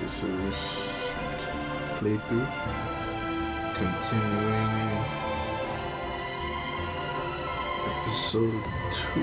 Okay, so playthrough. Continuing episode 2.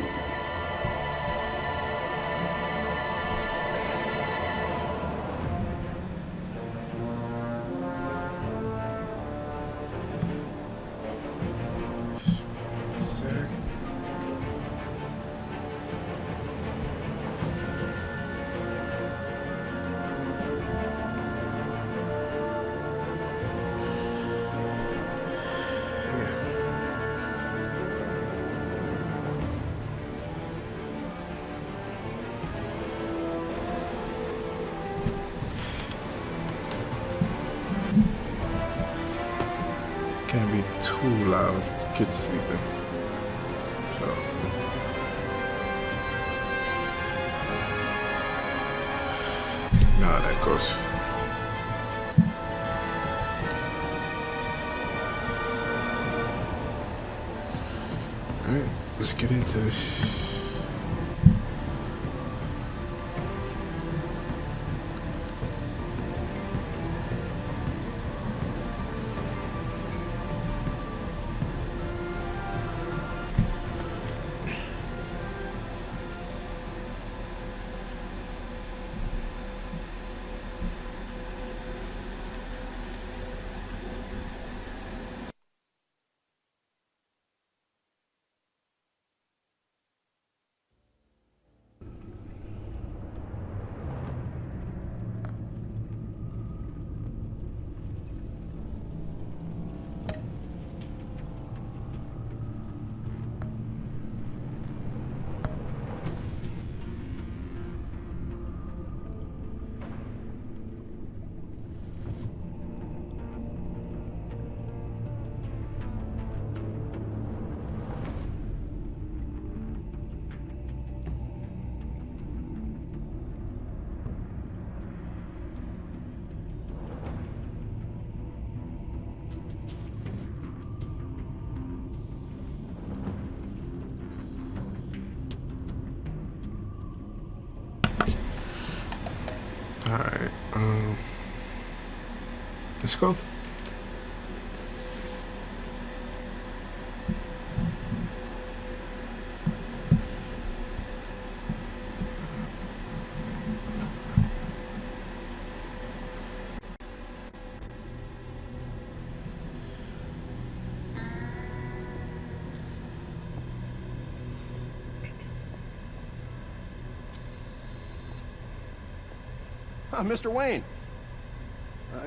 Can't be too loud. Kids sleeping. So nah, that goes. Alright, let's get into this. Alright, let's go. Mr. Wayne.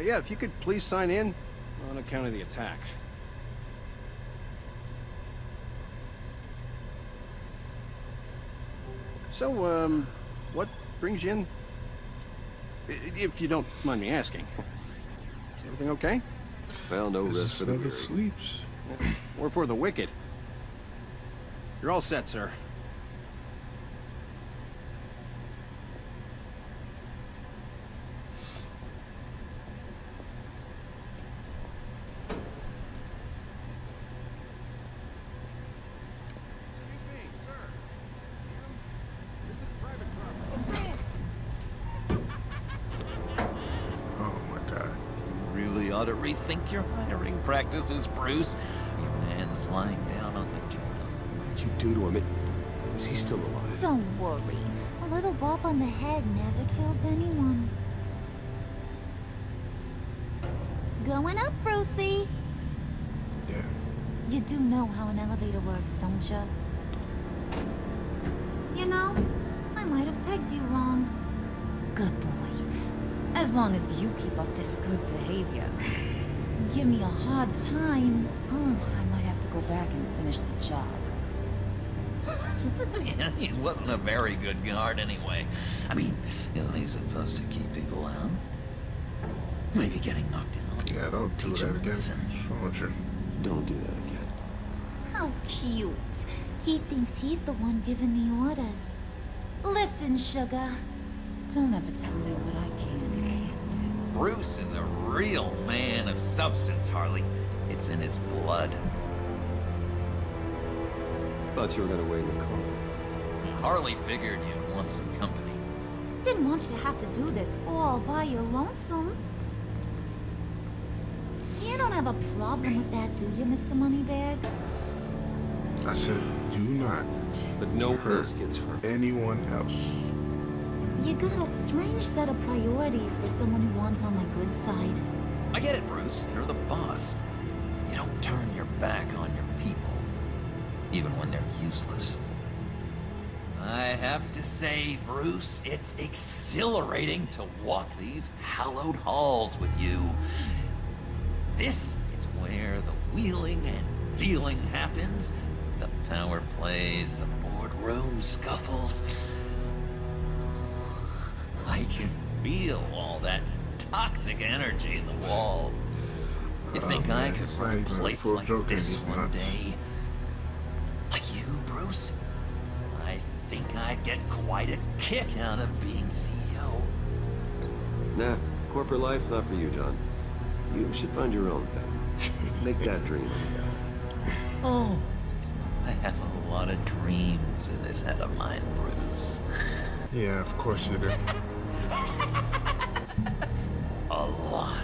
Yeah, if you could please sign in on account of the attack. So, what brings you in? If you don't mind me asking. Is everything okay? Well, no rest for the Never weary. sleeps. Or for the wicked? You're all set, sir. Ought to rethink your hiring practices, Bruce. Your man's lying down on the job. What did you do to him? Is he still alive? Don't worry. A little bump on the head never killed anyone. Going up, Brucey. Damn. You do know how an elevator works, don't you? You know, I might have pegged you wrong. Good boy. As long as you keep up this good behavior. Give me a hard time, I might have to go back and finish the job. He wasn't a very good guard anyway. I mean, isn't he supposed to keep people out? Maybe getting knocked down. Yeah, don't do Teach that him a again. lesson. What's wrong with you? Don't do that again. How cute. He thinks he's the one giving the orders. Listen, sugar. Don't ever tell me what I can and can't do. Bruce is a real man of substance, Harley. It's in his blood. Thought you were gonna wait in the car. Harley figured you'd want some company. Didn't want you to have to do this all by your lonesome. You don't have a problem with that, do you, Mr. Moneybags? I said, do not But no one hurt else gets hurt. anyone else. You got a strange set of priorities for someone who wants on my good side. I get it, Bruce. You're the boss. You don't turn your back on your people, even when they're useless. I have to say, Bruce, it's exhilarating to walk these hallowed halls with you. This is where the wheeling and dealing happens, the power plays, the boardroom scuffles. I can feel all that toxic energy in the walls. You think I man, could it's not run a even a place full like joke, this it's one nuts. day? Like you, Bruce? I think I'd get quite a kick out of being CEO. Nah, corporate life, not for you, John. You should find your own thing. Make that dream a reality. Oh, I have a lot of dreams in this head of mine, Bruce. Yeah, of course you do. A lot.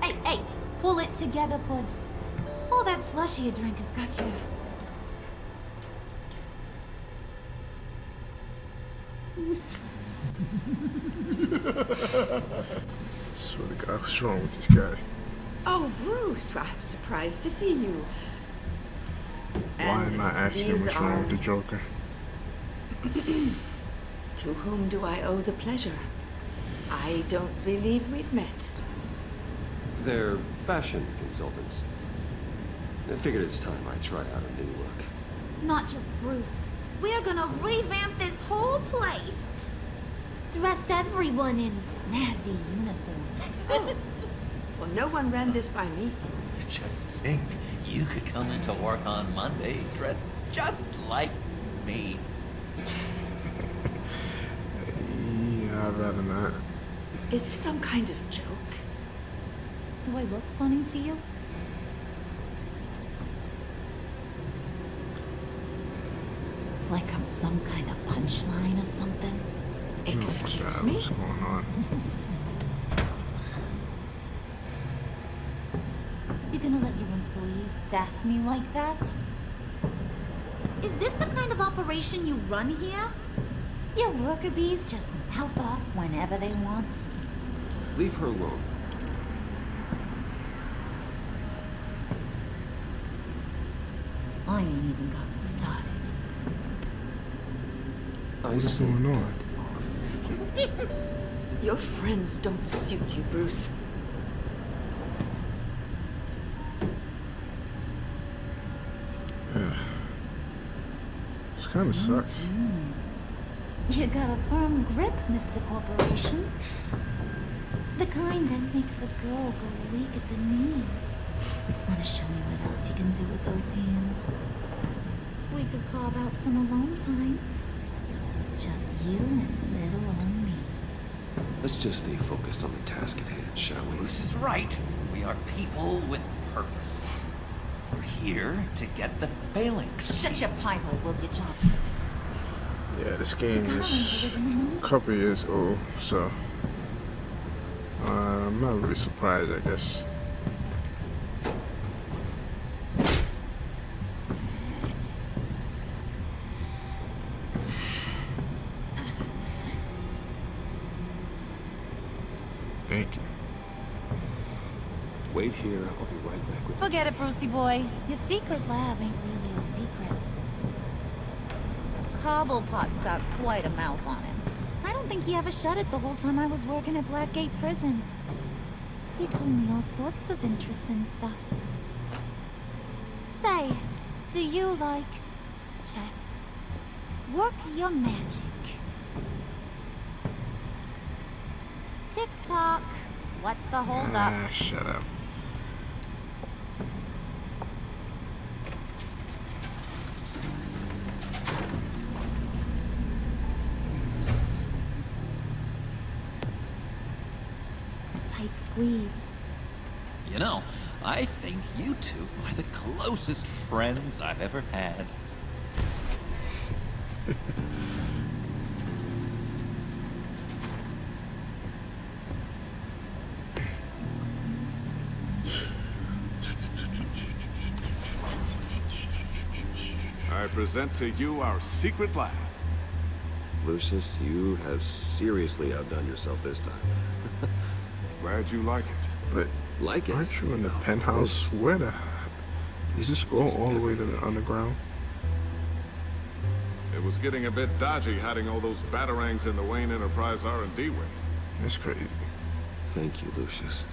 Hey, hey, pull it together, Puds. All that slushy you drink has got you. Swear to God, what's wrong with this guy? Oh, Bruce, I'm surprised to see you. Why And am I asking these what's wrong are- with the Joker? To whom do I owe the pleasure? I don't believe we've met. They're fashion consultants. I figured it's time I tried out a new look. Not just Bruce. We're gonna revamp this whole place. Dress everyone in snazzy uniforms. Well, no one ran this by me. Just think, you could come into work on Monday dressed just like me. Yeah, I'd rather not. Is this some kind of joke? Do I look funny to you? Like I'm some kind of punchline or something? Excuse God, me? what's going on? You're gonna let your employees sass me like that? Is this the kind of operation you run here? Your worker bees just mouth off whenever they want. Leave her alone. I ain't even gotten started. What's going on? Your friends don't suit you, Bruce. This kind of sucks. You got a firm grip, Mr. Corporation. The kind that makes a girl go weak at the knees. Wanna show me what else you can do with those hands? We could carve out some alone time. Just you and little old me. Let's just stay focused on the task at hand, shall we? Bruce is right. We are people with purpose. We're here to get the phalanx. Shut your pie hole, will you, John? Yeah, this game Gotta learn to is live in the moment. a couple years old, so I'm not really surprised, I guess. Thank you. Wait here, I'll be right back with you. Forget it, Brucey boy. Your secret lab ain't really a secret. Cobblepot's got quite a mouth on him. I don't think he ever shut it the whole time I was working at Blackgate Prison. He told me all sorts of interesting stuff. Say, do you like chess? Work your magic. Tick-tock. What's the holdup? Ah, shut up. Tight squeeze. You know, I think you two are the closest friends I've ever had. I present to you our secret lab. Lucius, you have seriously outdone yourself this time. Glad you like it. But Like it? aren't you in the penthouse? Where the... Is this go all the way to the underground? It was getting a bit dodgy hiding all those batarangs in the Wayne Enterprise R&D wing. That's crazy. Thank you, Lucius.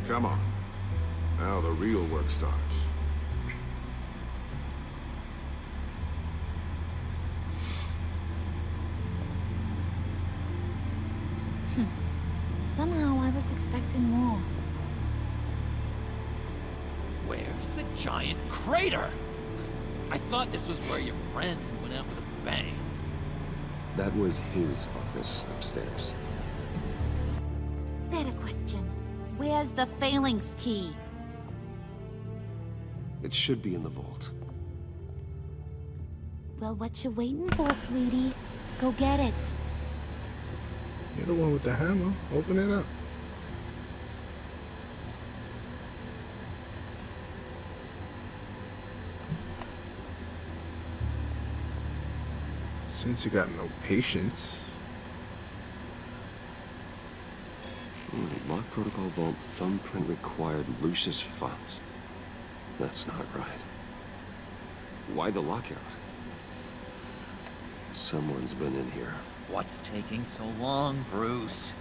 Come on. Now the real work starts. Somehow I was expecting more. Where's the giant crater? I thought this was where your friend went out with a bang. That was his office upstairs. Better question. Where's the phalanx key? It should be in the vault. Well, what you waiting for, sweetie? Go get it. You're the one with the hammer. Open it up. Since you got no patience. Lock protocol vault thumbprint required Lucius Fox. That's not right. Why the lockout? Someone's been in here. What's taking so long, Bruce?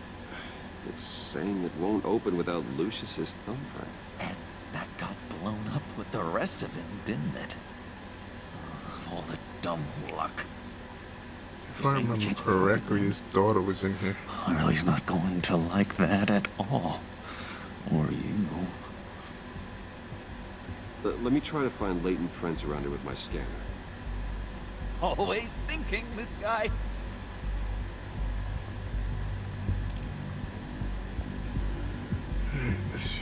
It's saying it won't open without Lucius's thumbprint. And that got blown up with the rest of it, didn't it? Of all the dumb luck. If I remember correctly, his daughter was in here. Harley's not going to like that at all. Or you. Let me try to find latent prints around here with my scanner. Always thinking, this guy. Let's see.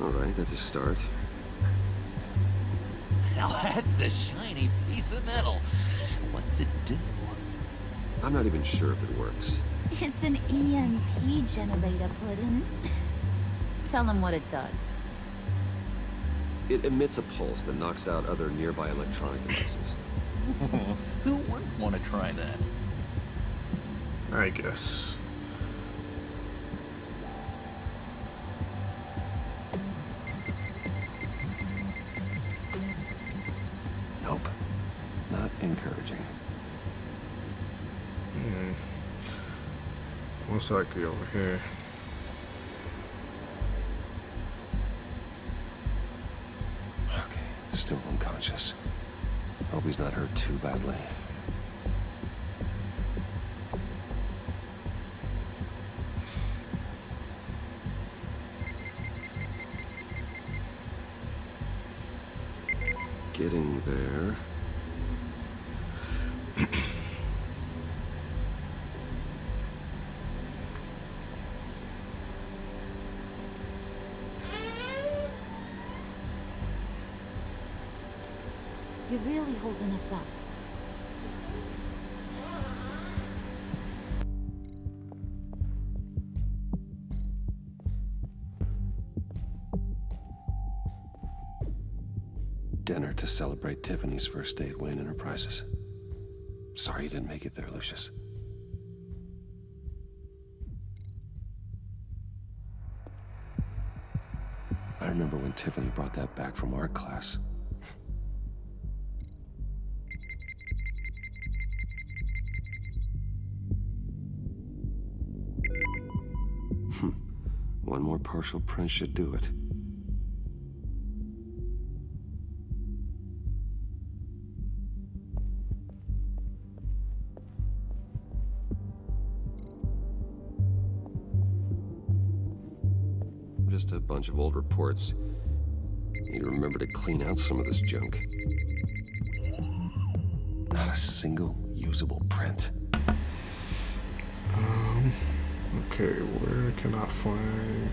All right, that's a start. Now that's a shiny piece of metal. What's it do? I'm not even sure if it works. It's an EMP generator, Puddin'. Tell him what it does. It emits a pulse that knocks out other nearby electronic devices. Who wouldn't want to try that? I guess. Nope. Not encouraging. Most likely over here. Okay, still unconscious. Hope he's not hurt too badly. Getting there. You're really holding us up. Dinner to celebrate Tiffany's first day at Wayne Enterprises. Sorry you didn't make it there, Lucius. I remember when Tiffany brought that back from art class. One more partial print should do it. Just a bunch of old reports. Need to remember to clean out some of this junk. Not a single usable print. Okay, where can I find...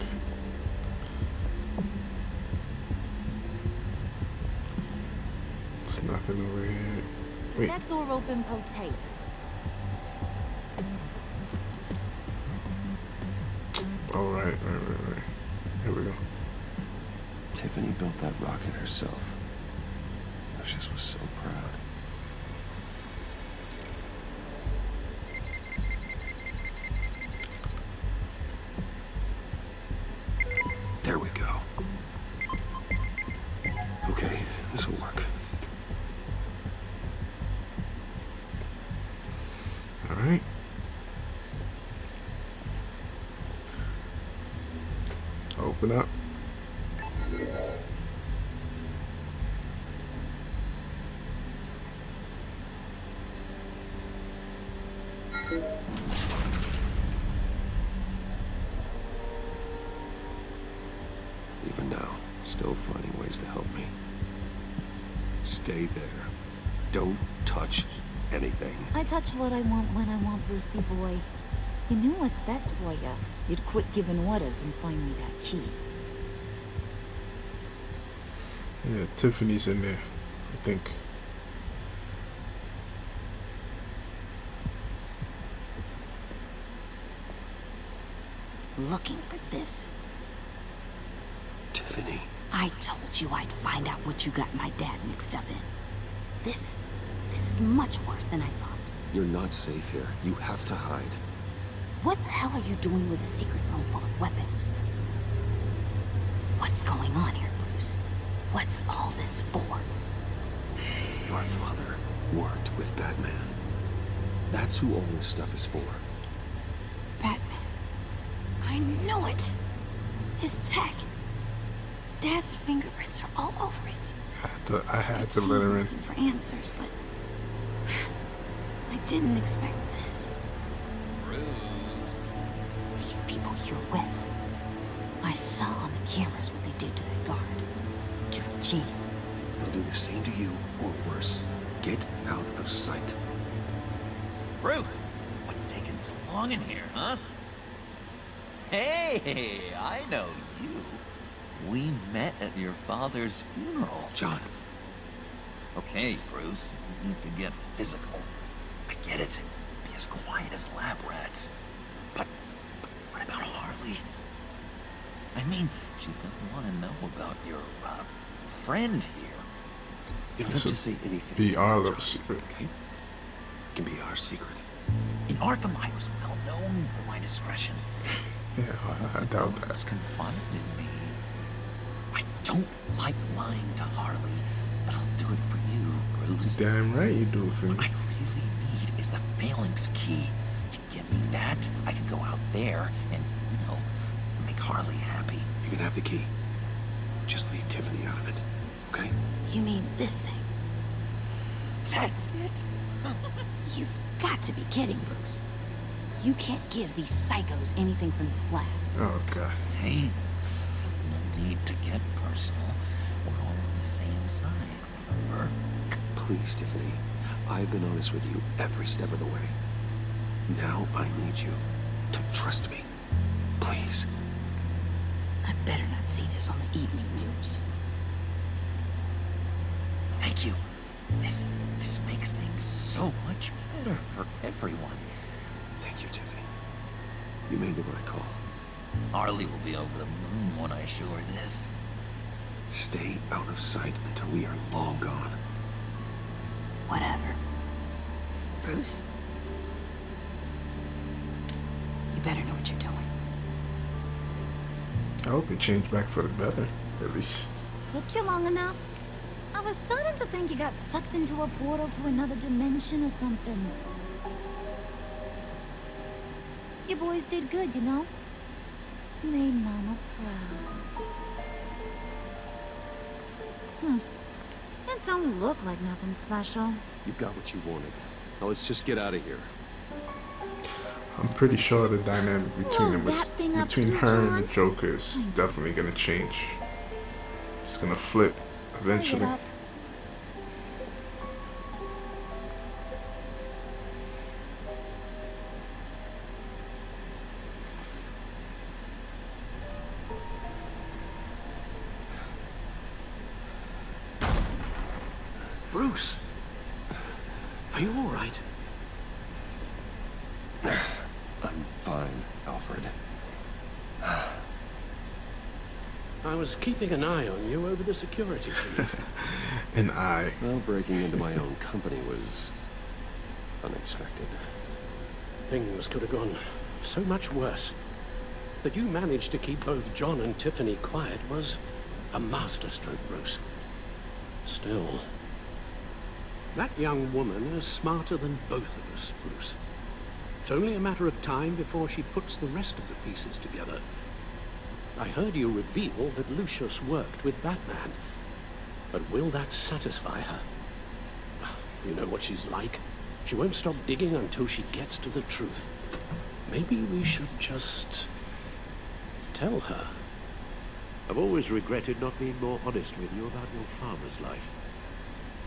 There's nothing over here. Wait. That door open post haste. Oh, right. Here we go. Tiffany built that rocket herself. Lucius was so proud. There we go. Okay, this will work. All right. Open up. Even now, still finding ways to help me. Stay there. Don't touch anything. I touch what I want when I want, Brucey boy. You knew what's best for you. You'd quit giving orders and find me that key. Yeah, Tiffany's in there, I think. Looking for this. Tiffany. I told you I'd find out what you got my dad mixed up in. This is much worse than I thought. You're not safe here. You have to hide. What the hell are you doing with a secret room full of weapons? What's going on here, Bruce? What's all this for? Your father worked with Batman. That's who all this stuff is for. Batman. I knew it! His tech. Dad's fingerprints are all over it. I had to let her in. Looking for answers, but I didn't expect this. Bruce. These people you're with. I saw on the cameras what they did to that guard. To Regina. They'll do the same to you, or worse. Get out of sight. Bruce, what's taking so long in here, huh? Hey, I know you. We met at your father's funeral. John. Okay, Bruce, you need to get physical. I get it. Be as quiet as lab rats. But what about Harley? I mean, she's gonna want to know about your, friend here. You don't have to say anything. Be our little John, secret. okay? It can be our secret. In Arkham, I was well known for my discretion. Yeah, I doubt It's that. confided in me. I don't like lying to Harley, but I'll do it for you, Bruce. Damn right you do it for What me. I really need is the phalanx key. You give me that, I can go out there and, make Harley happy. You can have the key. Just leave Tiffany out of it, okay? You mean this thing? That's it? You've got to be kidding, Bruce. You can't give these psychos anything from this lab. Oh, God. Hey, no need to get personal. We're all on the same side, remember? Please, Tiffany. I've been honest with you every step of the way. Now I need you to trust me. Please. I better not see this on the evening news. Thank you. This makes things so much better for everyone. Thank you, Tiffany. You made the right call. Harley will be over the moon when I show her this. Stay out of sight until we are long gone. Whatever. Bruce. You better know what you're doing. I hope it changed back for the better, at least. Took you long enough? I was starting to think you got sucked into a portal to another dimension or something. You boys did good, you know? Made Mama proud. It don't look like nothing special. You've got what you wanted. Now let's just get out of here. I'm pretty sure the dynamic between Blow them that thing up between too, her and John? the Joker is definitely gonna change. It's gonna flip eventually. Hurry it up. Bruce! Are you all right? I'm fine, Alfred. I was keeping an eye on you over the security feed. And I. Well, breaking into my own company was unexpected. Things could have gone so much worse. That you managed to keep both John and Tiffany quiet was a masterstroke, Bruce. Still, that young woman is smarter than both of us, Bruce. It's only a matter of time before she puts the rest of the pieces together. I heard you reveal that Lucius worked with Batman. But will that satisfy her? You know what she's like. She won't stop digging until she gets to the truth. Maybe we should just tell her. I've always regretted not being more honest with you about your farmer's life.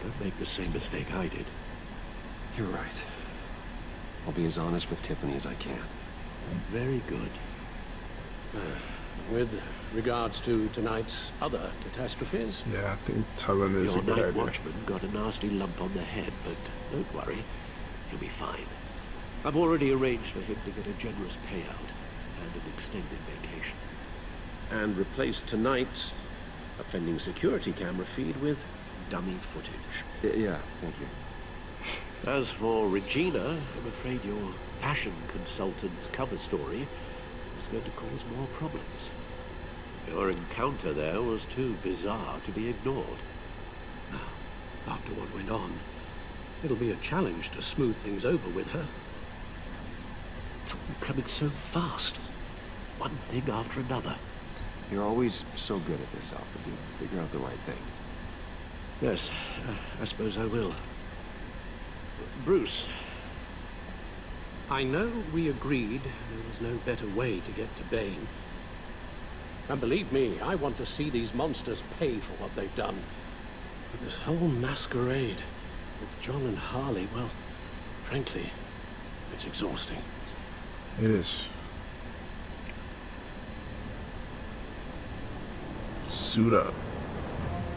Don't make the same mistake I did. You're right. I'll be as honest with Tiffany as I can. Very good. With regards to tonight's other catastrophes, Yeah, I think telling is a Your good night idea. watchman got a nasty lump on the head, but don't worry. He'll be fine. I've already arranged for him to get a generous payout and an extended vacation. and replaced tonight's offending security camera feed with dummy footage. Yeah, thank you. As for Regina, I'm afraid your fashion consultant's cover story is going to cause more problems. Your encounter there was too bizarre to be ignored. Now, after what went on, it'll be a challenge to smooth things over with her. It's all coming so fast. One thing after another. You're always so good at this, Alfred. You figure out the right thing. Yes, I suppose I will. Bruce. I know we agreed there was no better way to get to Bane. And believe me, I want to see these monsters pay for what they've done. But this whole masquerade with John and Harley, well, frankly, it's exhausting. It is. Suit up.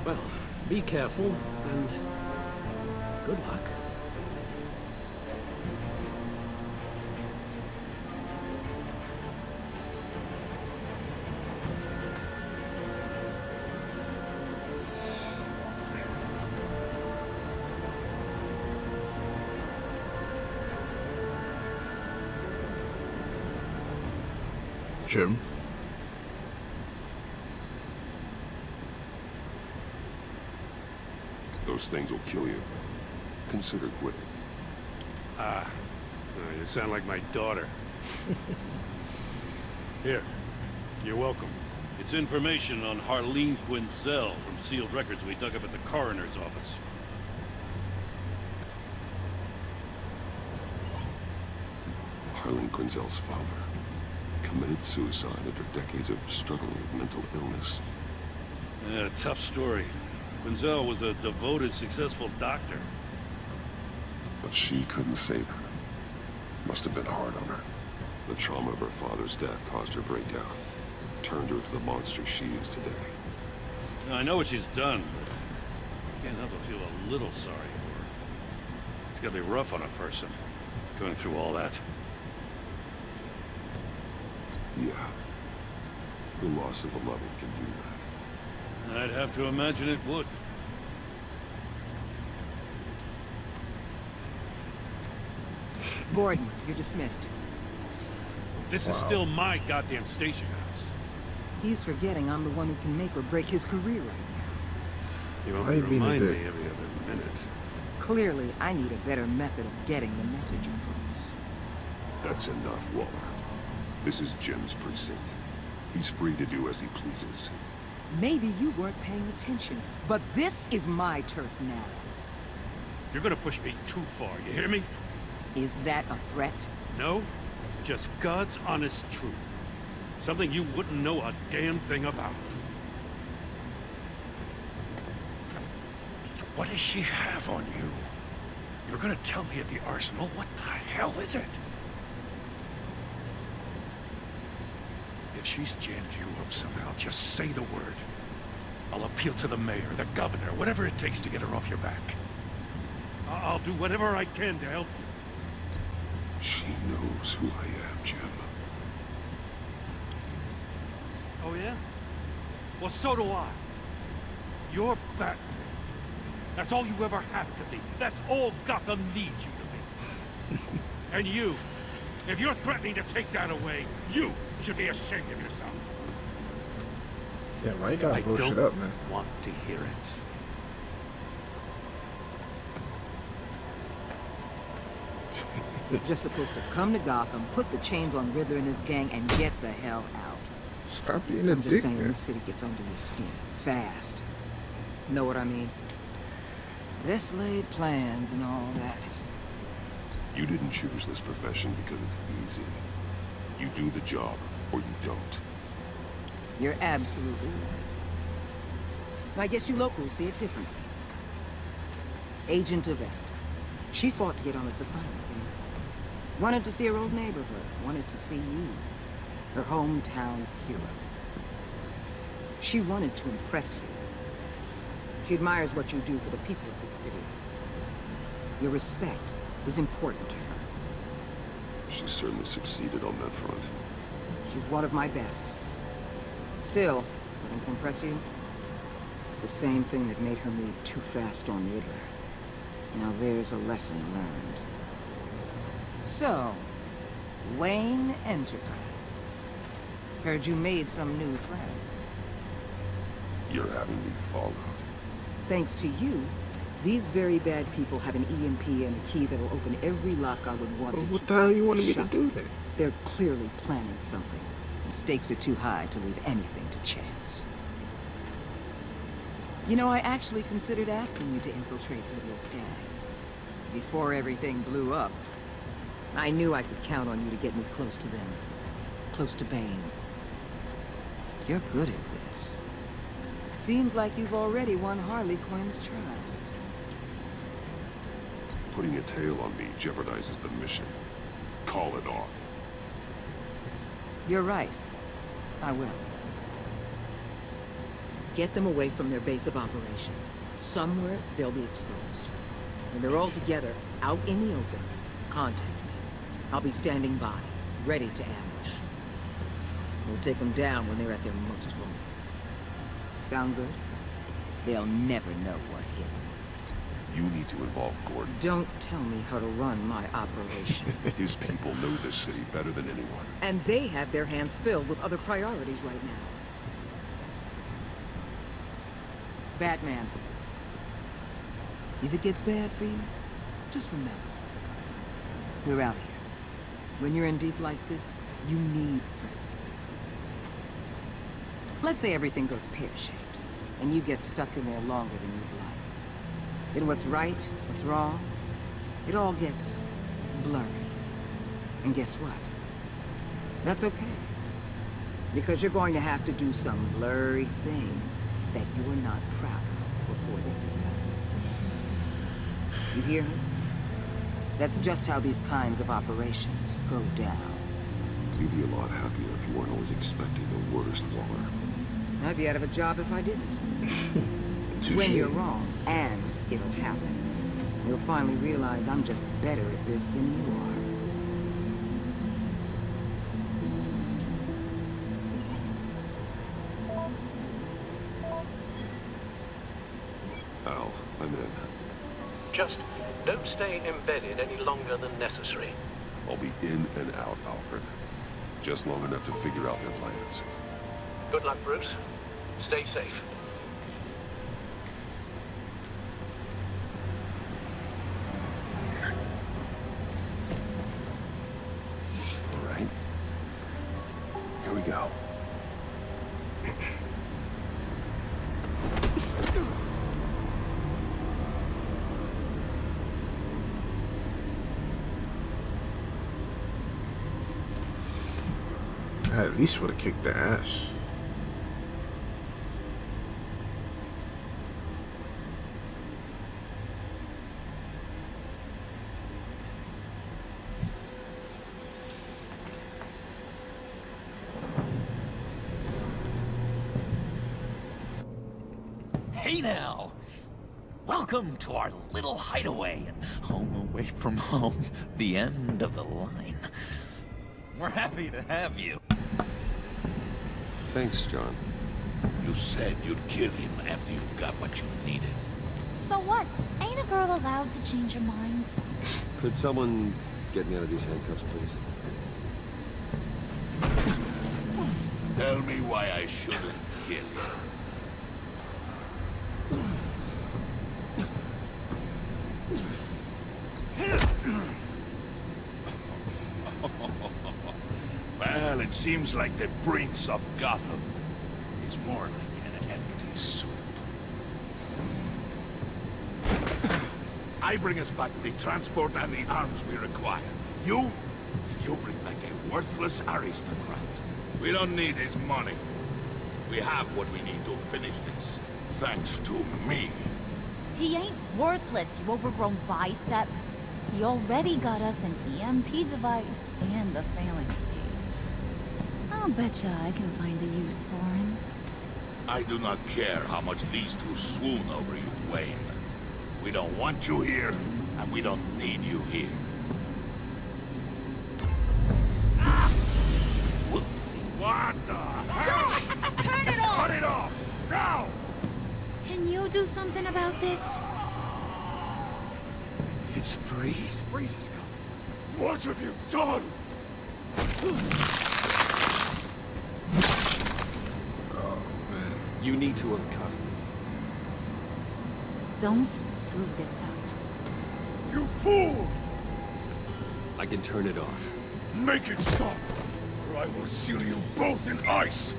Well, be careful and good luck. Jim. Those things will kill you. Consider quitting. You sound like my daughter. Here, you're welcome. It's information on Harleen Quinzel from sealed records we dug up at the coroner's office. Harleen Quinzel's father committed suicide after decades of struggling with mental illness. Yeah, tough story. Quinzel was a devoted, successful doctor. But she couldn't save her. Must have been hard on her. The trauma of her father's death caused her breakdown. Turned her into the monster she is today. Now, I know what she's done, but I can't help but feel a little sorry for her. It's gotta be rough on a person, going through all that. Yeah. The loss of a loved one can do that. I'd have to imagine it would. Gordon, you're dismissed. This is still my goddamn station house. He's forgetting I'm the one who can make or break his career right now. You Why only you being a remind me dick? every other minute. Clearly, I need a better method of getting the message across. That's enough, Waller. This is Jim's precinct. He's free to do as he pleases. Maybe you weren't paying attention, but this is my turf now. You're gonna push me too far, you hear me? Is that a threat? No, just God's honest truth. Something you wouldn't know a damn thing about. What does she have on you? You're gonna tell me at the arsenal? What the hell is it? If she's jammed you up somehow, just say the word. I'll appeal to the mayor, the governor, whatever it takes to get her off your back. I'll do whatever I can to help you. She knows who I am, Jim. Oh, yeah? Well, so do I. You're Batman. That's all you ever have to be. That's all Gotham needs you to be. And you, if you're threatening to take that away, you should be ashamed of yourself. Yeah, why you gotta blow shit up, man? Want to hear it. You're just supposed to come to Gotham, put the chains on Riddler and his gang, and get the hell out. Stop being a I'm just dick, saying man. this city gets under your skin. Fast. Know what I mean? This laid plans and all that. You didn't choose this profession because it's easy. You do the job, or you don't. You're absolutely right. I guess you locals see it differently. Agent of Esther. She fought to get on this assignment, you know? Wanted to see her old neighborhood. Wanted to see you. Her hometown hero. She wanted to impress you. She admires what you do for the people of this city. Your respect is important to her. She certainly succeeded on that front. She's one of my best. Still, what can impress you? It's the same thing that made her move too fast on Riddler. Now there's a lesson learned. So, Wayne Enterprises. Heard you made some new friends. You're having me followed. Thanks to you, these very bad people have an EMP and a key that'll open every lock I would want to What the hell you wanted me to shut. do then? They're clearly planning something. The stakes are too high to leave anything to chance. You know, I actually considered asking you to infiltrate Riddler's gang. Before everything blew up, I knew I could count on you to get me close to them. Close to Bane. You're good at this. Seems like you've already won Harley Quinn's trust. Putting a tail on me jeopardizes the mission. Call it off. You're right. I will. Get them away from their base of operations. Somewhere they'll be exposed. When they're all together, out in the open, contact me. I'll be standing by, ready to ambush. We'll take them down when they're at their most vulnerable. Sound good? They'll never know what hit them. You need to involve Gordon. Don't tell me how to run my operation. His people know this city better than anyone. And they have their hands filled with other priorities right now. Batman. If it gets bad for you, just remember. We're out here. When you're in deep like this, you need friends. Let's say everything goes pear-shaped, and you get stuck in there longer than you'd like. Then what's right, what's wrong, it all gets blurry. And guess what? That's okay. Because you're going to have to do some blurry things that you are not proud of before this is done. You hear me? That's just how these kinds of operations go down. You'd be a lot happier if you weren't always expecting the worst, Waller. I'd be out of a job if I didn't. When you're wrong, and it'll happen, you'll finally realize I'm just better at this than you are. Al, I'm in. Just don't stay embedded any longer than necessary. I'll be in and out, Alfred. Just long enough to figure out their plans. Good luck, Bruce. Stay safe. All right. Here we go. I at least would have kicked the ass. Hey now! Welcome to our little hideaway and home away from home, the end of the line. We're happy to have you. Thanks, John. You said you'd kill him after you got what you needed. So what? Ain't a girl allowed to change her mind? Could someone get me out of these handcuffs, please? Tell me why I shouldn't kill you. Well, it seems like the Prince of Gotham is more like an empty suit. I bring us back the transport and the arms we require. You bring back a worthless aristocrat. We don't need his money. We have what we need to finish this, thanks to me. He ain't worthless, you overgrown bicep. He already got us an EMP device and the phalanx key. I'll betcha I can find a use for him. I do not care how much these two swoon over you, Wayne. We don't want you here, and we don't need you here. Whoopsie. What the hell? Turn it off! Turn it off! Now! Can you do something about this? It's Freeze. Freeze is coming. What have you done? You need to uncuff me. Don't screw this up. You fool! I can turn it off. Make it stop, or I will seal you both in ice!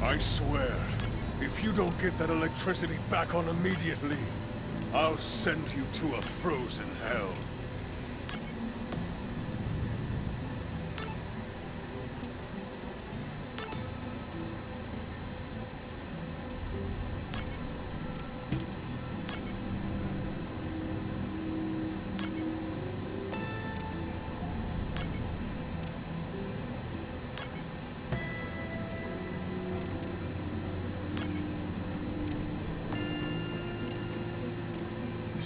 I swear, if you don't get that electricity back on immediately, I'll send you to a frozen hell.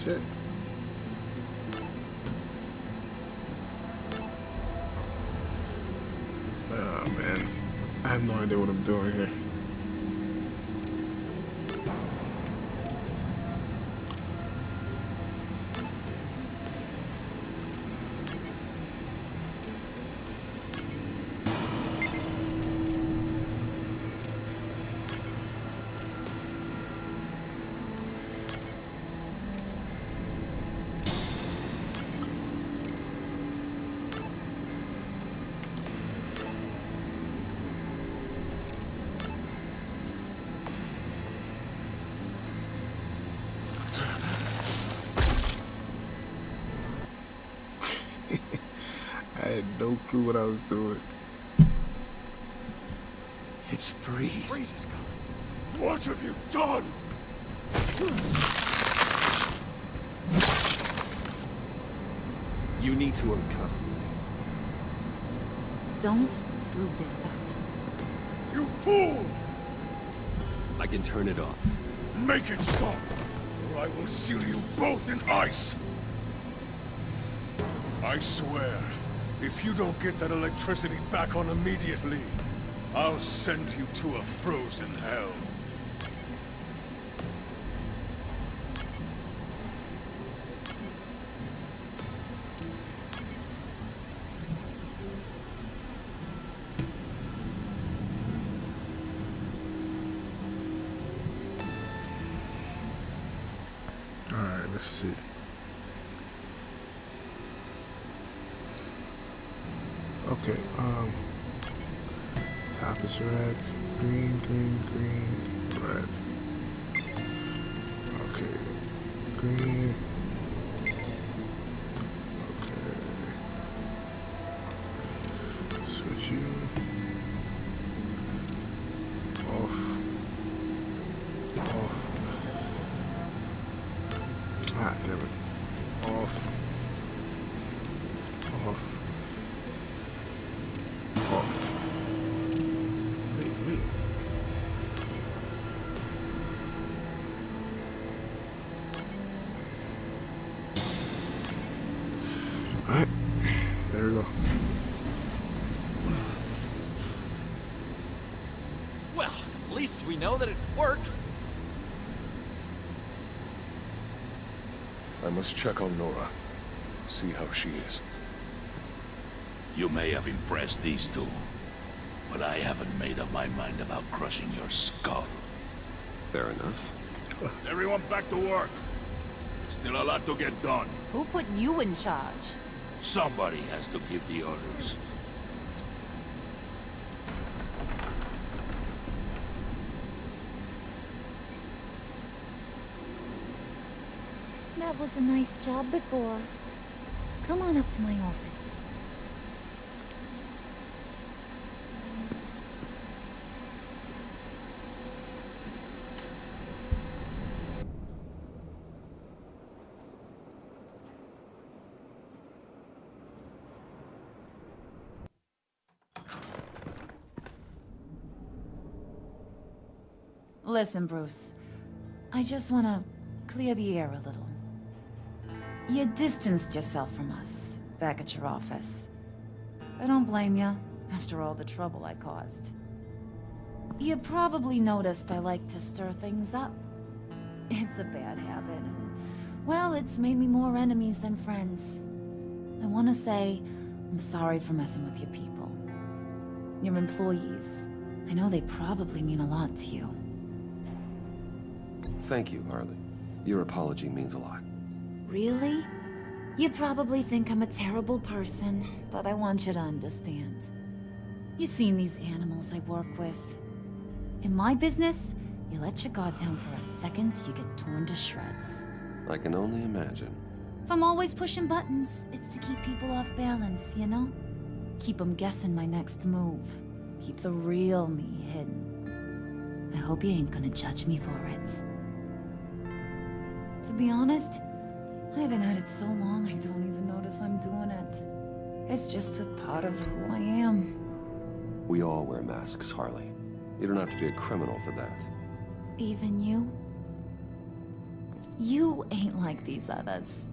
Shit. Oh man, I have no idea what I'm doing here. I had no clue what I was doing. It's Freeze. Freeze is coming. What have you done? You need to uncuff me. Don't screw this up. You fool! I can turn it off. Make it stop, or I will seal you both in ice! I swear, if you don't get that electricity back on immediately, I'll send you to a frozen hell. Alright, let's see. Okay, top is red, green, green, green, red. Okay, green. Okay. Switch you. Off. Off. Ah, damn it. Off. Off. Off. Wait, wait. Alright. There we go. Well, at least we know that it works. I must check on Nora. See how she is. You may have impressed these two, but I haven't made up my mind about crushing your skull. Fair enough. Everyone back to work. Still a lot to get done. Who put you in charge? Somebody has to give the orders. That was a nice job before. Come on up to my office. Listen, Bruce. I just want to clear the air a little. You distanced yourself from us, back at your office. I don't blame you, after all the trouble I caused. You probably noticed I like to stir things up. It's a bad habit. Well, it's made me more enemies than friends. I want to say, I'm sorry for messing with your people. Your employees. I know they probably mean a lot to you. Thank you, Harley. Your apology means a lot. Really? You probably think I'm a terrible person, but I want you to understand. You've seen these animals I work with. In my business, you let your guard down for a second, you get torn to shreds. I can only imagine. If I'm always pushing buttons, it's to keep people off balance, you know? Keep them guessing my next move. Keep the real me hidden. I hope you ain't gonna judge me for it. To be honest, I've been at it so long I don't even notice I'm doing it. It's just a part of who I am. We all wear masks, Harley. You don't have to be a criminal for that. Even you? You ain't like these others.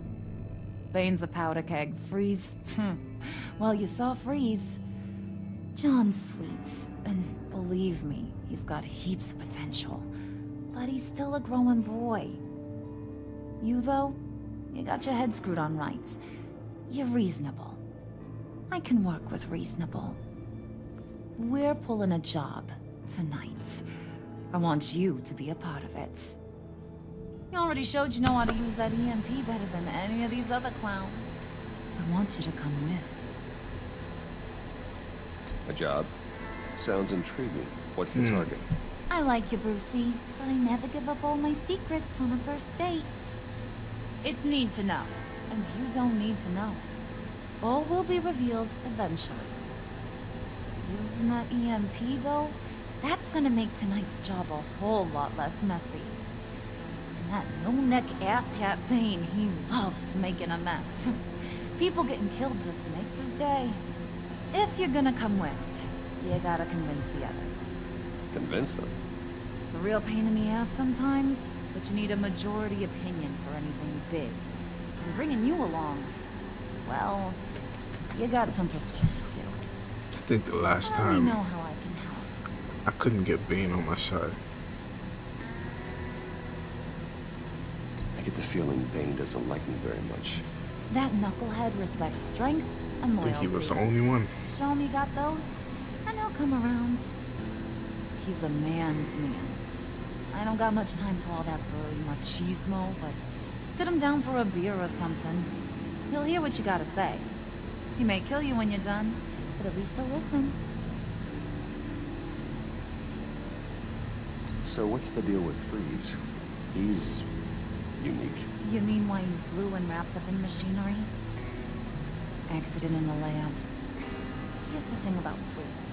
Bane's a powder keg. Freeze? Well, you saw Freeze. John's sweet, and believe me, he's got heaps of potential. But he's still a growing boy. You, though, you got your head screwed on right. You're reasonable. I can work with reasonable. We're pulling a job tonight. I want you to be a part of it. You already showed you know how to use that EMP better than any of these other clowns. I want you to come with. A job? Sounds intriguing. What's the target? I like you, Brucey, but I never give up all my secrets on a first date. It's need to know, and you don't need to know. All will be revealed eventually. Using that EMP, though, that's gonna make tonight's job a whole lot less messy. And that no-neck asshat Bane, he loves making a mess. People getting killed just makes his day. If you're gonna come with, you gotta convince the others. Convince them? It's a real pain in the ass sometimes, but you need a majority opinion for anything big. And bringing you along, well, you got some persuading to do. I think the last I time know how I can help. I couldn't get Bane on my side. I get the feeling Bane doesn't like me very much. That knucklehead respects strength and I loyalty. think he was the only one. Show me got those, and he'll come around. He's a man's man. I don't got much time for all that burly machismo, but sit him down for a beer or something. He'll hear what you gotta say. He may kill you when you're done, but at least he'll listen. So what's the deal with Freeze? He's unique. You mean why he's blue and wrapped up in machinery? Accident in the lab. Here's the thing about Freeze.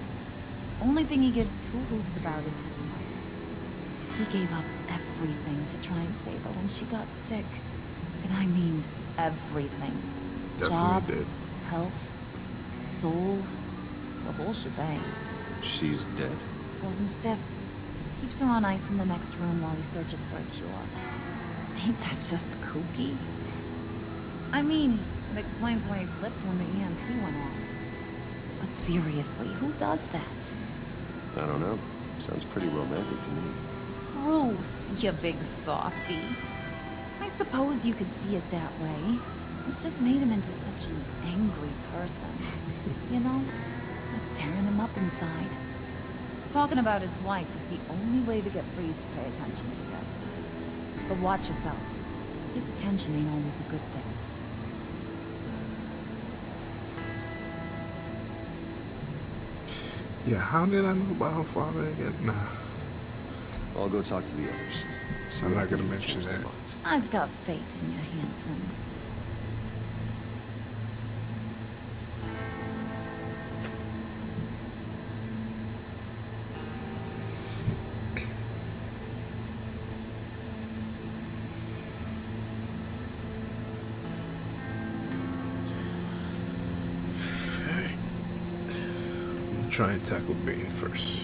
Only thing he gives two hoots about is his wife. He gave up everything to try and save her when she got sick. And I mean everything. Definitely Job, did. health, soul, the whole shebang. She's dead? Frozen stiff. Keeps her on ice in the next room while he searches for a cure. Ain't that just kooky? I mean, It explains why he flipped when the EMP went off. But seriously, who does that? I don't know. Sounds pretty romantic to me. Bruce, you big softy. I suppose you could see it that way. It's just made him into such an angry person. You know? It's tearing him up inside. Talking about his wife is the only way to get Freeze to pay attention to you. But watch yourself. His attention ain't always a good thing. Yeah, how did I know about her father again? Nah. I'll go talk to the others. I'm not gonna mention that. I've got faith in you, handsome. Try and tackle Bane first.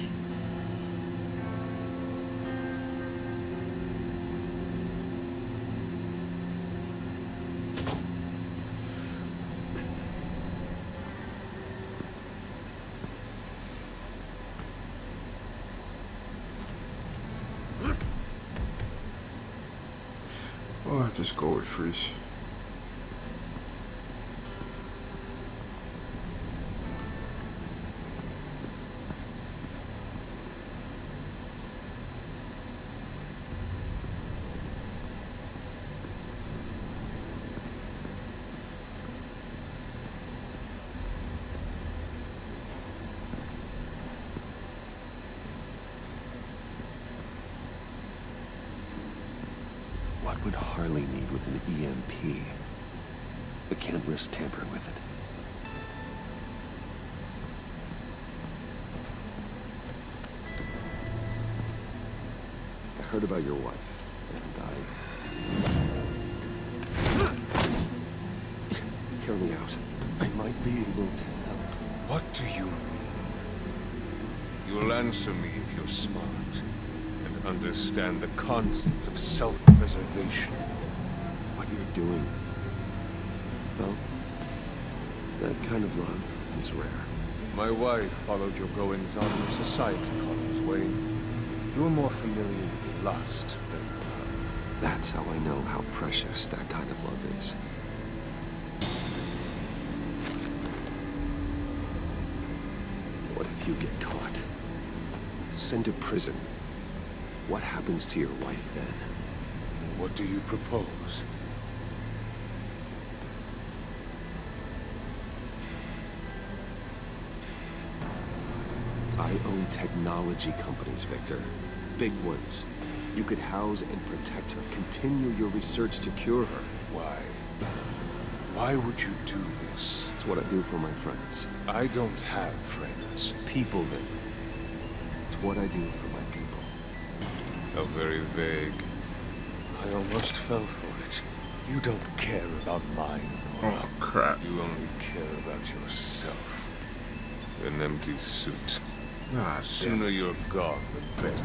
Or I'll just go with Freeze. What would Harley need with an EMP? We can't risk tampering with it. I heard about your wife, and hear me out. I might be able to help. What do you mean? You'll answer me if you're smart and understand the concept of self-preservation. What you're doing, well, that kind of love is rare. My wife followed your goings-on in society, Collins Wayne. You're more familiar with lust than love. That's how I know how precious that kind of love is. What if you get caught? Sent to prison? What happens to your wife then? What do you propose? I own technology companies, Victor. Big ones. You could house and protect her. Continue your research to cure her. Why? Why would you do this? It's what I do for my friends. I don't have friends. People do. It's what I do for my people. How very vague. I almost fell for it. You don't care about mine, Nora. Oh, crap. You only care about yourself. An empty suit. Ah, the sooner you're gone, the better.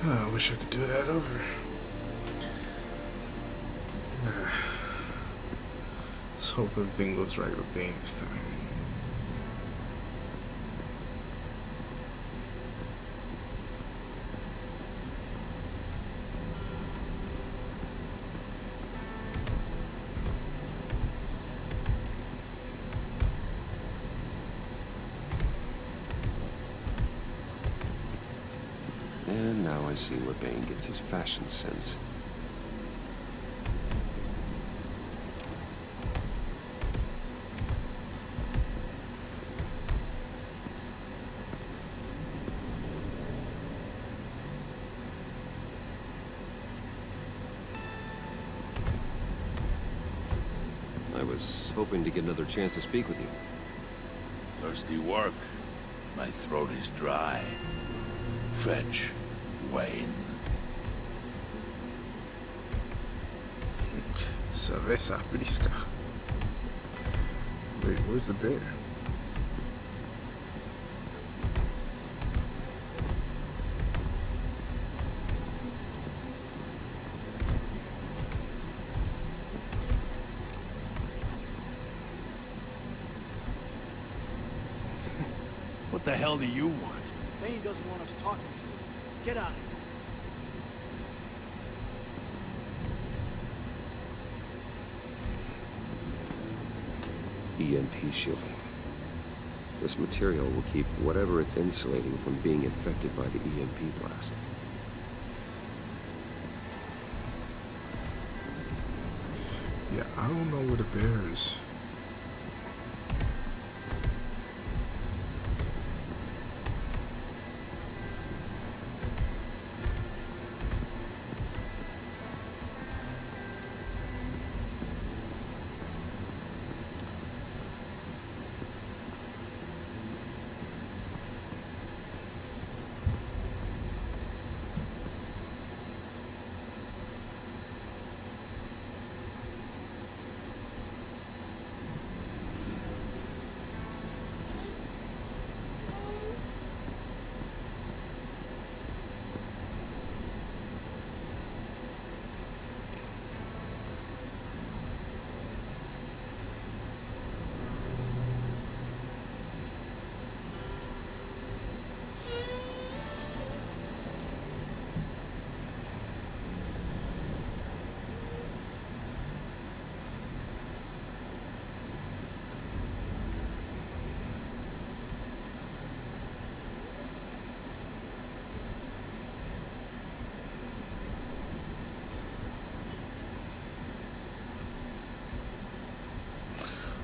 I wish I could do that over. Let's hope everything goes right with Bane this time. And now I see where Bane gets his fashion sense. I was hoping to get another chance to speak with you. Thirsty work. My throat is dry. Fetch, Wayne. Cerveza Brisca. Wait, where's the bear? the hell do you want? Bane doesn't want us talking to him. Get out of here. EMP shielding. This material will keep whatever it's insulating from being affected by the EMP blast. Yeah, I don't know where the bear is.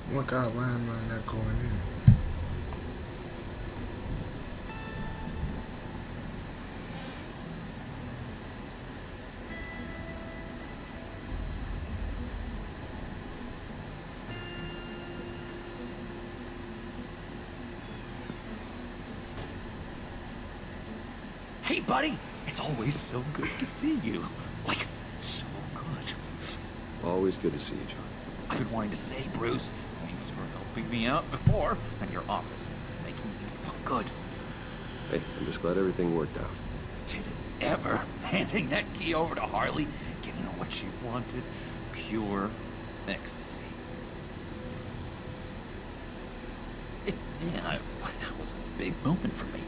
Oh my god, why am I not going in? Hey, buddy! It's always so good to see you. Like, so good. Always good to see you, John. I've been wanting to say, Bruce, thanks for helping me out before at your office, making me look good. Hey, I'm just glad everything worked out. Did it ever? Handing that key over to Harley, getting her what she wanted, pure ecstasy. It was a big moment for me.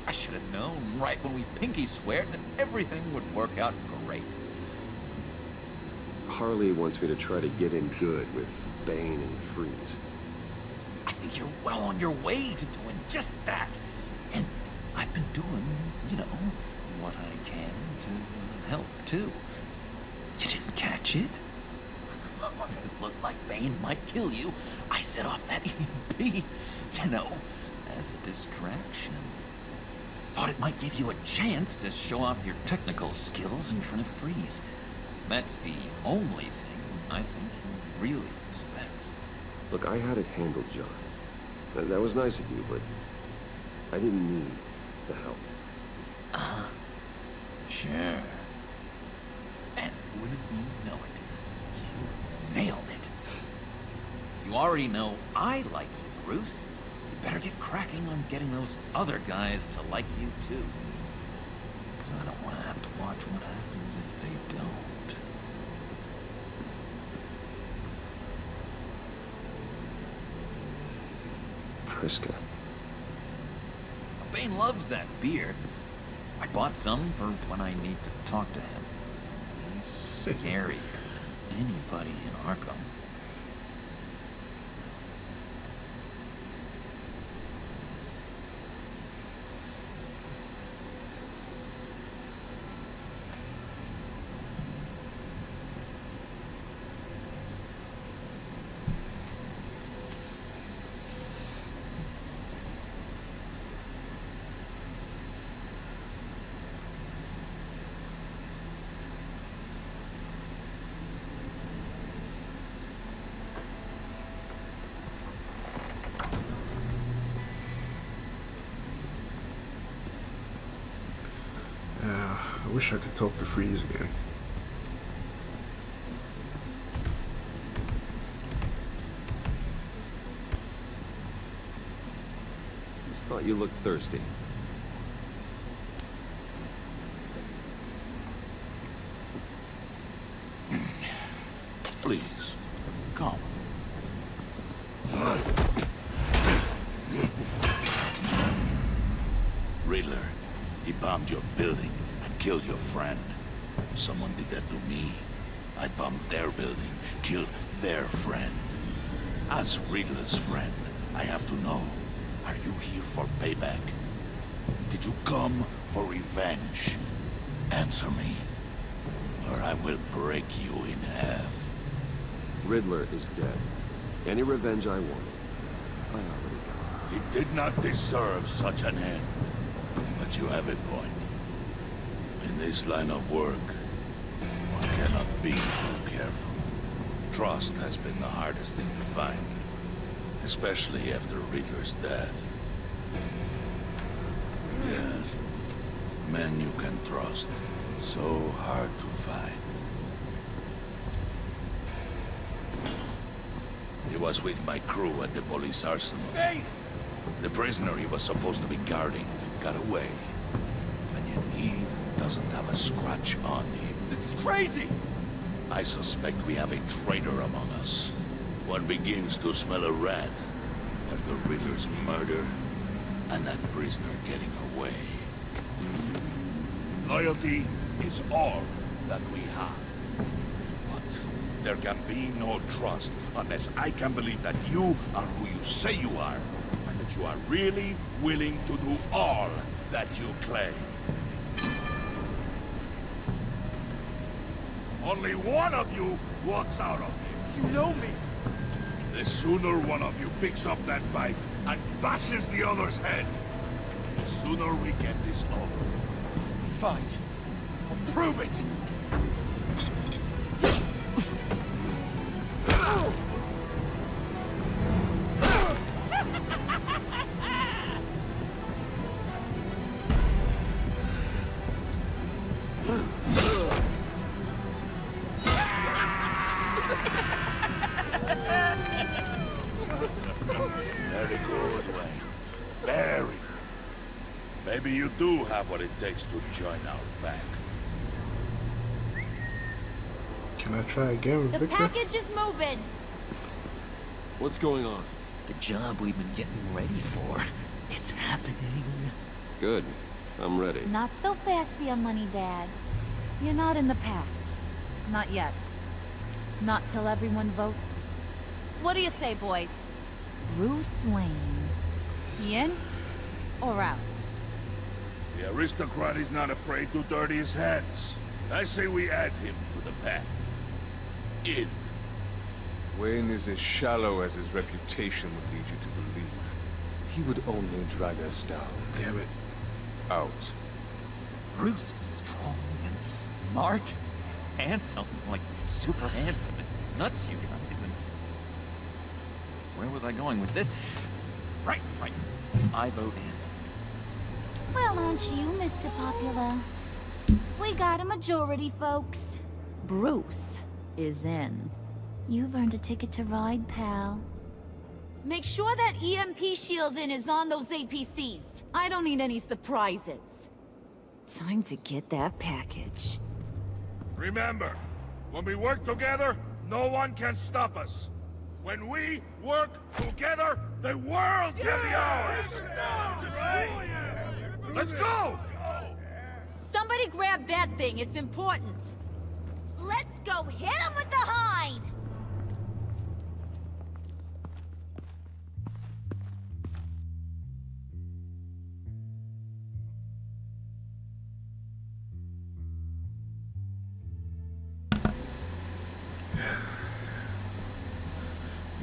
I should have known right when we pinky sweared that everything would work out great. Harley wants me to try to get in good with Bane and Freeze. I think you're well on your way to doing just that. And I've been doing, you know, what I can to help, too. You didn't catch it? When it looked like Bane might kill you, I set off that EMP, you know, as a distraction. Thought it might give you a chance to show off your technical skills in front of Freeze. That's the only thing I think he really respects. Look, I had it handled, John. That was nice of you, but I didn't need the help. Sure. And wouldn't you know it, you nailed it. You already know I like you, Bruce. You better get cracking on getting those other guys to like you, too. Because I don't want to have to watch what happens if they don't. Priska. Bane loves that beer. I bought some for when I need to talk to him. He's scary. Anybody in Arkham. I wish I could talk to Freeze again. Just thought you looked thirsty. Please, come. Riddler, he bombed your building and killed your friend. If someone did that to me, I'd bomb their building, kill their friend. As Riddler's friend, I have to know, are you here for payback? Did you come for revenge? Answer me, or I will break you in half. Riddler is dead. Any revenge I wanted, I already got. He did not deserve such an end. But you have a point. In this line of work, one cannot be too careful. Trust has been the hardest thing to find, especially after Riddler's death. Yes, men you can trust, so hard to find. He was with my crew at the police arsenal. Hey! The prisoner he was supposed to be guarding got away. And yet he doesn't have a scratch on him. This is crazy! I suspect we have a traitor among us. One begins to smell a rat after Riddler's murder and that prisoner getting away. Loyalty is all that we have. But there can be no trust unless I can believe that you are who you say you are, and that you are really willing to do all that you claim. Only one of you walks out of here. You know me! The sooner one of you picks up that bike and bashes the other's head, the sooner we get this over. Fine. I'll prove it! Very good, Wayne. Very. Maybe you do have what it takes to join our pact. Can I try again, The Victor? package is moving. What's going on? The job we've been getting ready for. It's happening. Good. I'm ready. Not so fast, there, moneybags. You're not in the pact. Not yet. Not till everyone votes. What do you say, boys? Bruce Wayne. In or out? The aristocrat is not afraid to dirty his hands. I say we add him to the pact. In. Wayne is as shallow as his reputation would lead you to believe. He would only drag us down. Damn it. Out. Bruce is strong and smart, handsome, like super handsome. It's nuts, you guys. And where was I going with this? Right. I vote in. Well, aren't you, Mr. Popular? We got a majority, folks. Bruce is in. You've earned a ticket to ride, pal. Make sure that EMP shielding is on those APCs. I don't need any surprises. Time to get that package. Remember, when we work together, no one can stop us. When we work together, the world can be ours! Let's go! Somebody grab that thing, it's important. Let's go hit him with the hind!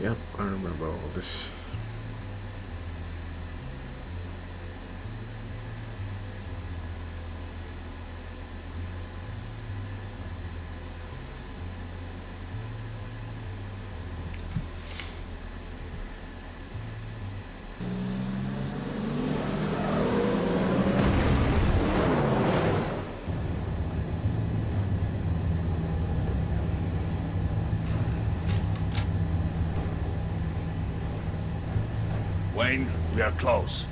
Yep, I remember all this. Wayne, we are close.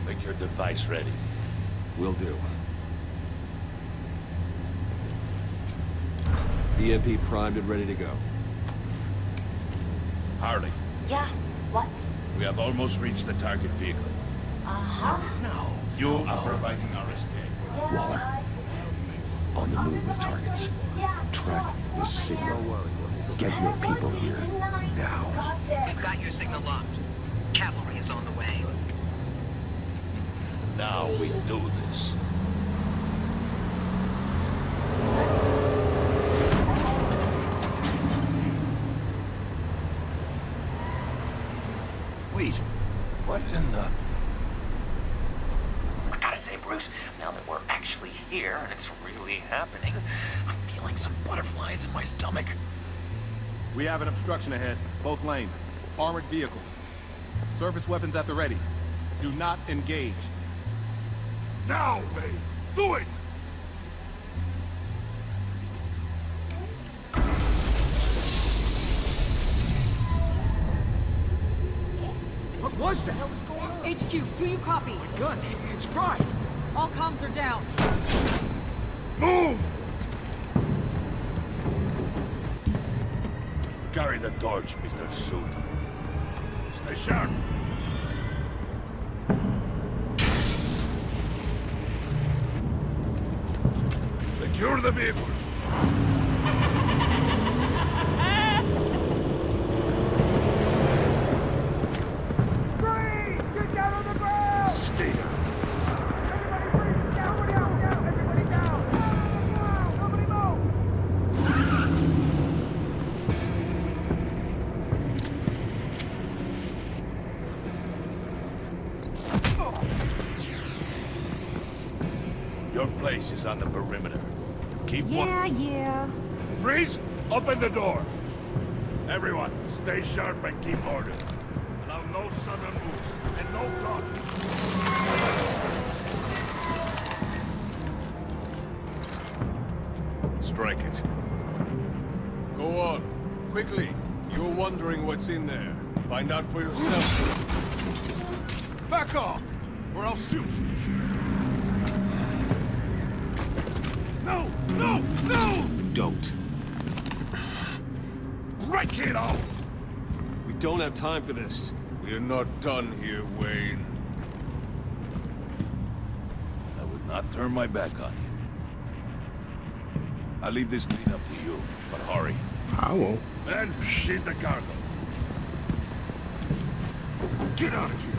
Make your device ready. Will do. EMP primed and ready to go. Harley, Yeah, what? we have almost reached the target vehicle. Uh-huh. No. You are providing our escape. Waller, on the move with targets. Track the signal. Get your people here, now. We've got your signal locked. Cavalry is on the way. Now we do this. Wait, what in the... I gotta say, Bruce, now that we're actually here and it's really happening, I'm feeling some butterflies in my stomach. We have an obstruction ahead, both lanes. Armored vehicles. Service weapons at the ready. Do not engage. Now, Wade! Do it! What was the hell is going on? HQ, do you copy? My gun, it's fried. All comms are down. Move! Carry the torch, Mr. Suit. Stay sharp. Secure the vehicle. Get down on the ground! Stay down. Everybody breathe! Down! Everybody down! Nobody move! Your place is on the perimeter. You keep Yeah. Freeze! Open the door! Everyone, stay sharp and keep order. Allow no sudden moves and no talk. Strike it. Go on. Quickly. You're wondering what's in there. Find out for yourself. Back off, or I'll shoot. No! No! No! Don't. Break it off! We don't have time for this. We are not done here, Wayne. I would not turn my back on you. I'll leave this clean up to you, but hurry. I won't. Men, seize the cargo. Get out of here!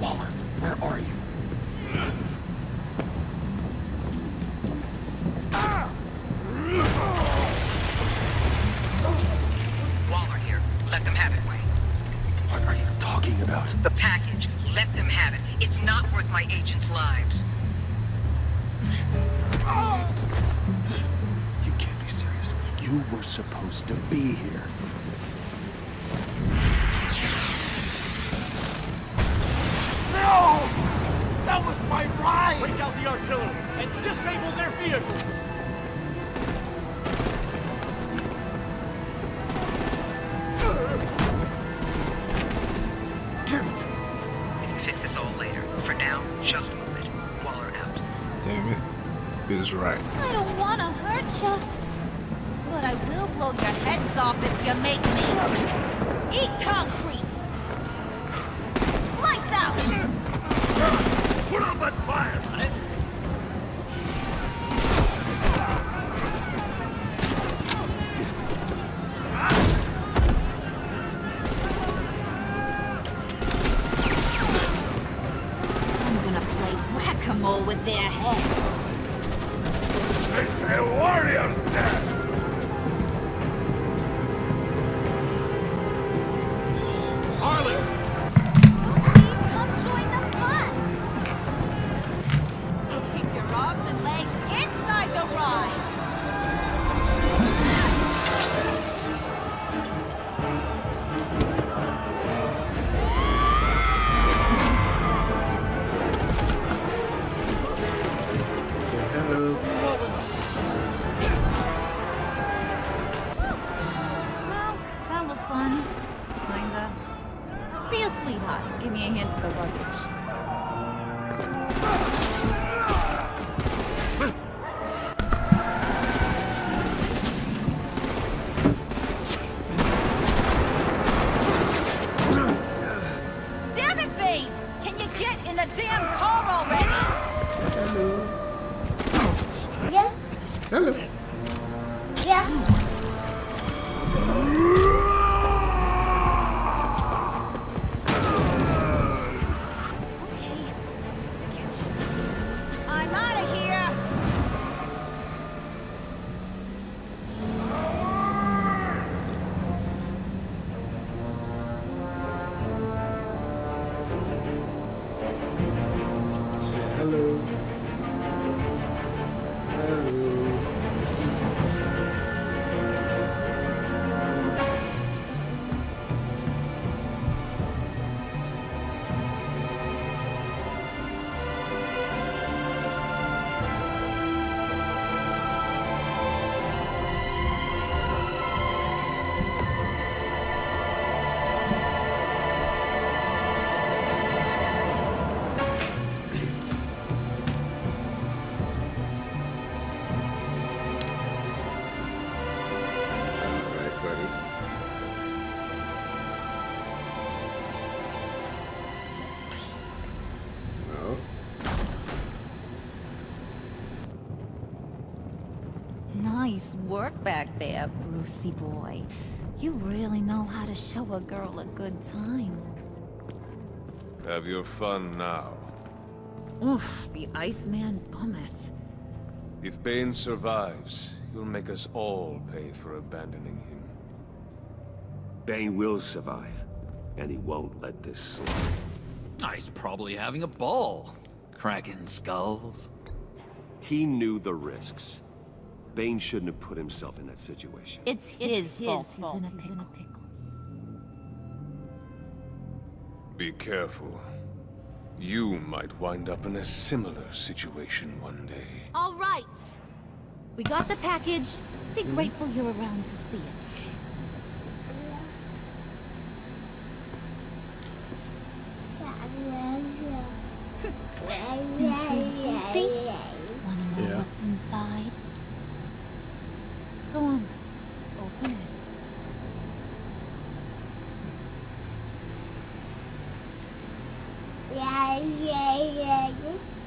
Waller, where are you? Waller here. Let them have it, Wayne. What are you talking about? The package. Let them have it. It's not worth my agents' lives. You can't be serious. You were supposed to be here. No! That was my ride! Break out the artillery and disable their vehicles! Damn it! We can fix this all later. For now, just move it. Waller out. Damn it. Is right. I don't want to hurt you, but I will blow your heads off if you make me. Eat concrete! Lights out! Put up that fire! I'm gonna play whack-a-mole with their heads. It's a warrior's death! Harley! Come join the fun! Keep your arms and legs inside the ride! Say hello. Well, that was fun. Kinda. Be a sweetheart and give me a hand with the luggage. the damn car already! Hello. Hello. I'm out of here! Say hello. Hello. Alright, buddy. Well, Nice work back there, Brucey boy. You really know how to show a girl a good time. Have your fun now. Oof, the Iceman bummeth. If Bane survives, you'll make us all pay for abandoning him. Bane will survive, and he won't let this slide. He's probably having a ball. Cracking skulls. He knew the risks. Bane shouldn't have put himself in that situation. It's his fault he's in a pickle. Be careful. You might wind up in a similar situation one day. All right. We got the package. Be grateful you're around to see it. Intrigued, Lucy? Wanna know Yeah. what's inside? Go on. Open it.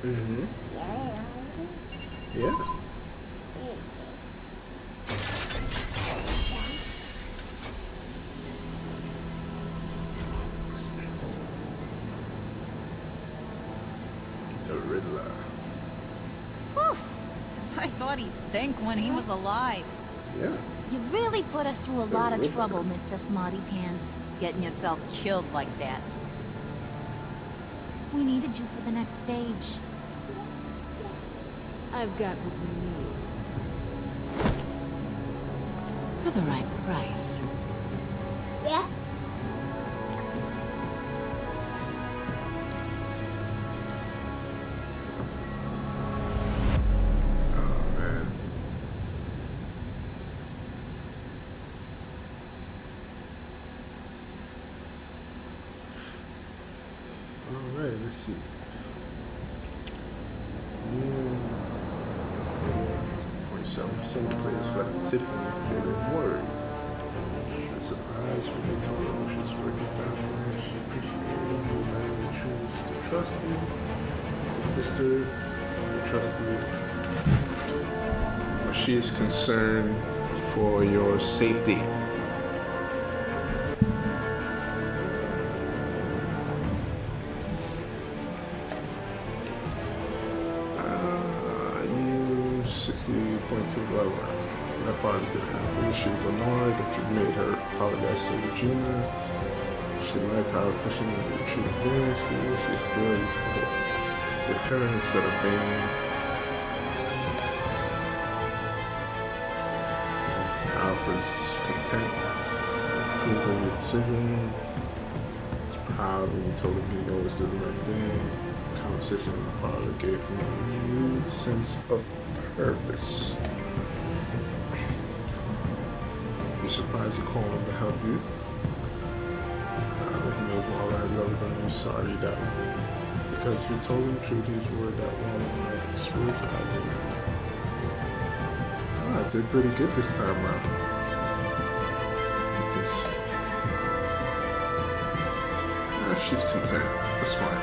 mm-hmm. Yeah. The Riddler. Whew. I thought he stank when he was alive. Yeah. You really put us through a lot of trouble, Mr. Smarty Pants. Getting yourself killed like that. We needed you for the next stage. I've got what we need. For the right price. Yeah. Oh, man. Alright, let's see. Yeah. 0.7% players left Tiffany feeling worried. She was surprised when they told her she was working back when she appreciated the man who chose to trust you, the sister to trust you. But she is concerned for your safety. You 60.2 blah blah. My father couldn't happy. She was annoyed that you made her apologize to Regina. She liked how efficient and true to feelings here. She's really full with her instead of Bane. Alfred's content. Approved of your decision. He's proud when you told him he always did the right thing. Conversation with the father gave him a renewed sense of purpose. You're surprised you call him to help you. Now that he knows all I love him, you're sorry that because you told him the truth, he's worried that one might expose your identity. I did pretty good this time around. She's content. That's fine.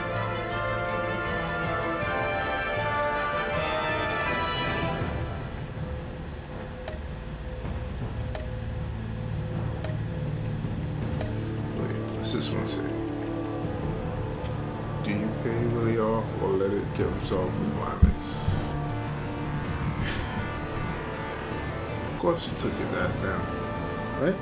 Do you pay Willie off or let it get resolved with violence? Of course you took his ass down, right?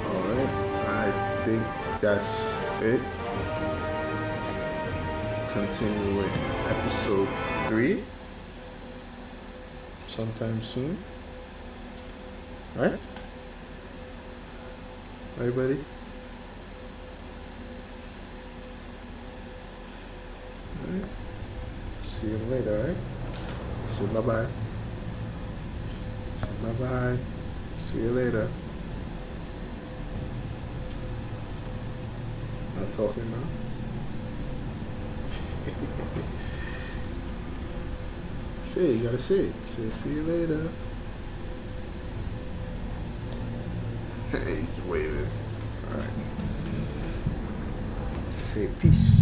Alright, I think that's it. Continue with episode 3 sometime soon. Right? Everybody? Alright. See you later, right? Say bye-bye. Say bye-bye. See you later. Not talking now? Say, you gotta say it. Say, see you later. Hey, he's waving. Alright. Say peace.